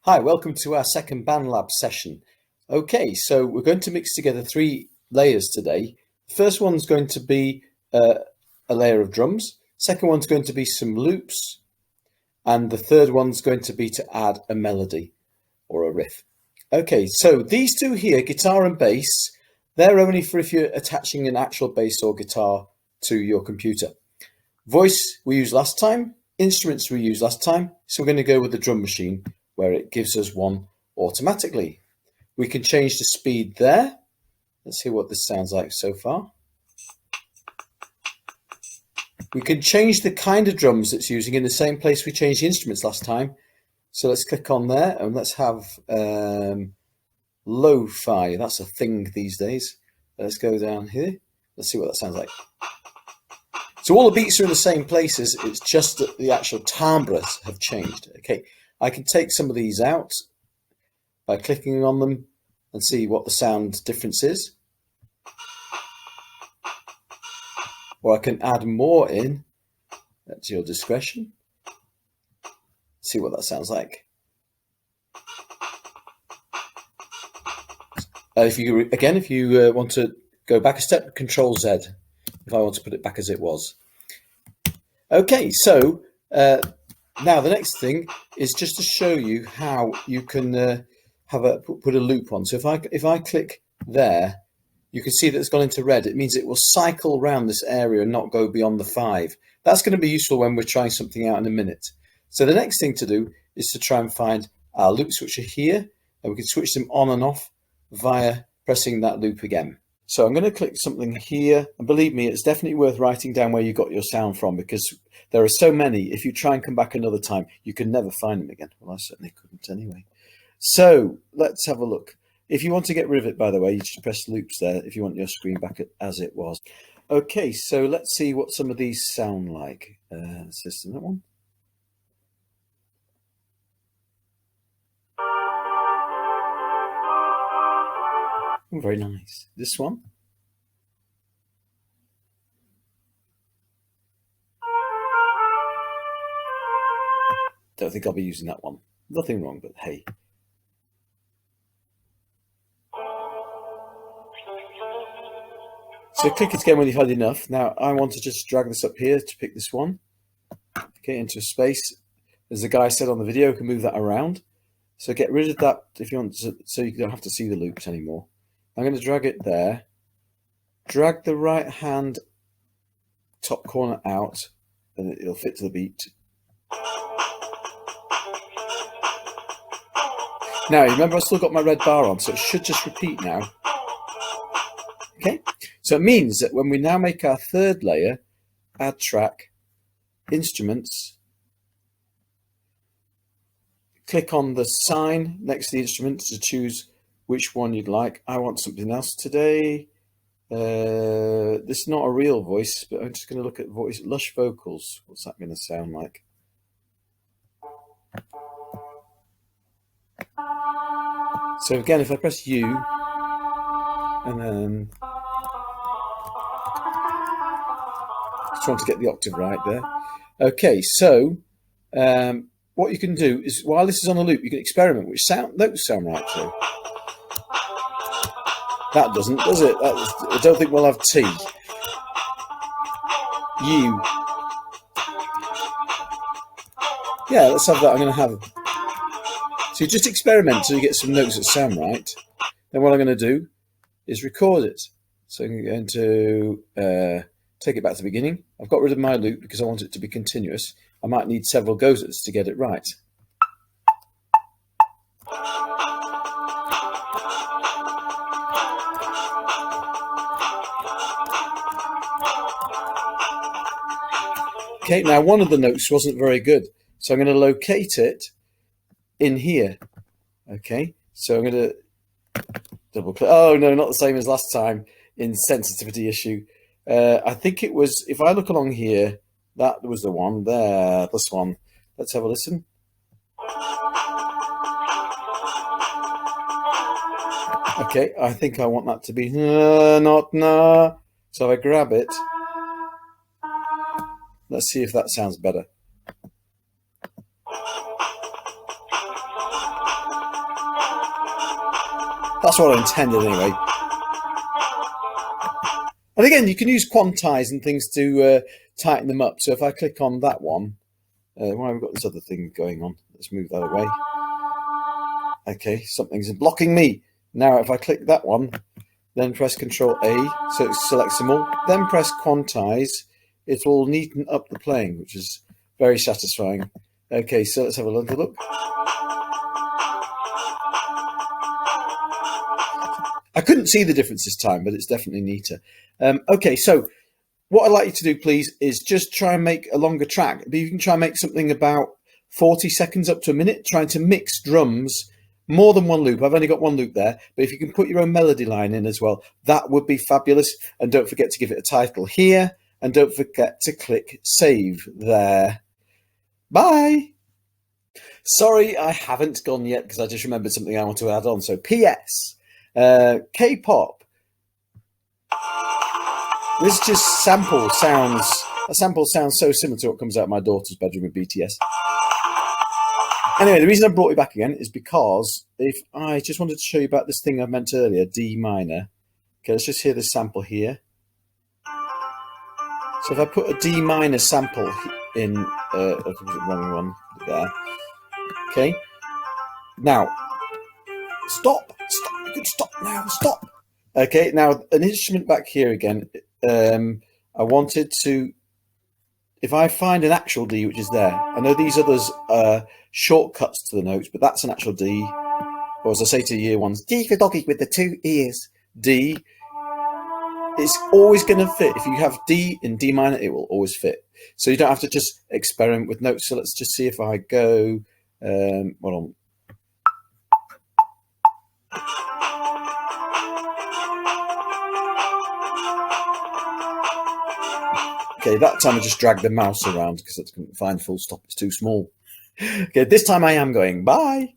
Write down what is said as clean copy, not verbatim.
Hi, welcome to our second BandLab session. Okay, so we're going to mix together three layers today. The first one's going to be a layer of drums. Second one's going to be some loops. And the third one's going to be to add a melody or a riff. Okay, so these two here, guitar and bass, they're only for if you're attaching an actual bass or guitar to your computer. Voice we used last time, instruments we used last time, so we're going to go with the drum machine, where it gives us one automatically. We can change the speed there. Let's see what this sounds like so far. We can change the kind of drums it's using in the same place we changed the instruments last time. So let's click on there and let's have lo-fi. That's a thing these days. Let's go down here. Let's see what that sounds like. So all the beats are in the same places. It's just that the actual timbres have changed. Okay. I can take some of these out by clicking on them and see what the sound difference is. Or I can add more in. That's your discretion. See what that sounds like. If you want to go back a step, Control Z. If I want to put it back as it was. Okay, so now the next thing is just to show you how you can put a loop on. So if I click there, you can see that it's gone into red. It means it will cycle around this area and not go beyond the 5. That's going to be useful when we're trying something out in a minute. So the next thing to do is to try and find our loops which are here, and we can switch them on and off via pressing that loop again. So I'm going to click something here, and believe me, it's definitely worth writing down where you got your sound from, because there are so many. If you try and come back another time, you can never find them again. Well, I certainly couldn't anyway. So let's have a look. If you want to get rid of it, by the way, you just press loops there if you want your screen back as it was. Okay, so let's see what some of these sound like. System, that one. Oh, very nice. This one. Don't think I'll be using that one. Nothing wrong, but hey. So click it again when you've had enough. Now I want to just drag this up here to pick this one. Okay, into a space. As the guy said on the video, you can move that around. So get rid of that if you want to, so you don't have to see the loops anymore. I'm going to drag it there. Drag the right hand top corner out, and it'll fit to the beat. Now, remember, I've still got my red bar on, so it should just repeat now. Okay, so it means that when we now make our third layer, add track, instruments, click on the sign next to the instrument to choose which one you'd like. I want something else today. This is not a real voice, but I'm just going to look at voice, lush vocals. What's that going to sound like? So again, if I press U, and then just want to get the octave right there. Okay, so what you can do is, while this is on a loop, you can experiment which notes sound right too. That doesn't, does it? I don't think we'll have T. U. Yeah, let's have that. I'm going to have. So you just experiment until you get some notes that sound right. Then what I'm going to do is record it. So I'm going to take it back to the beginning. I've got rid of my loop because I want it to be continuous. I might need several goes at this to get it right. Okay, now one of the notes wasn't very good, so I'm going to locate it in here. Okay, so I'm going to double click. Oh no, not the same as last time in sensitivity issue. I think it was, if I look along here, that was the one there, this one. Let's have a listen. Okay, I think I want that to be not na. So if I grab it, let's see if that sounds better. That's what I intended anyway. And again, you can use quantize and things to tighten them up. So if I click on that one, why have we got this other thing going on? Let's move that away. Okay, something's blocking me. Now if I click that one, then press Control A, so it selects them all, then press quantize, it will neaten up the playing, which is very satisfying. Okay, so let's have a little look. I couldn't see the difference this time, but it's definitely neater. Okay, so what I'd like you to do, please, is just try and make a longer track. But you can try and make something about 40 seconds up to a minute, trying to mix drums, more than one loop. I've only got one loop there, but if you can put your own melody line in as well, that would be fabulous. And don't forget to give it a title here, and don't forget to click save there. Bye. Sorry, I haven't gone yet because I just remembered something I want to add on. So PS, K-pop. This just sample sounds, a sample sounds so similar to what comes out of my daughter's bedroom with BTS. Anyway, the reason I brought you back again is because if I just wanted to show you about this thing I meant earlier, D minor. Okay, let's just hear this sample here. So if I put a D minor sample in, wrong one there. Okay. Now, stop, you can stop now, stop. Okay, now an instrument back here again. I wanted to, if I find an actual D, which is there, I know these others are shortcuts to the notes, but that's an actual D. Or as I say to year ones, D for doggy with the 2 ears. D. It's always going to fit. If you have D in D minor, it will always fit. So you don't have to just experiment with notes. So let's just see if I go, hold on. Okay, that time I just dragged the mouse around because I couldn't find full stop. It's too small. Okay, this time I am going. Bye.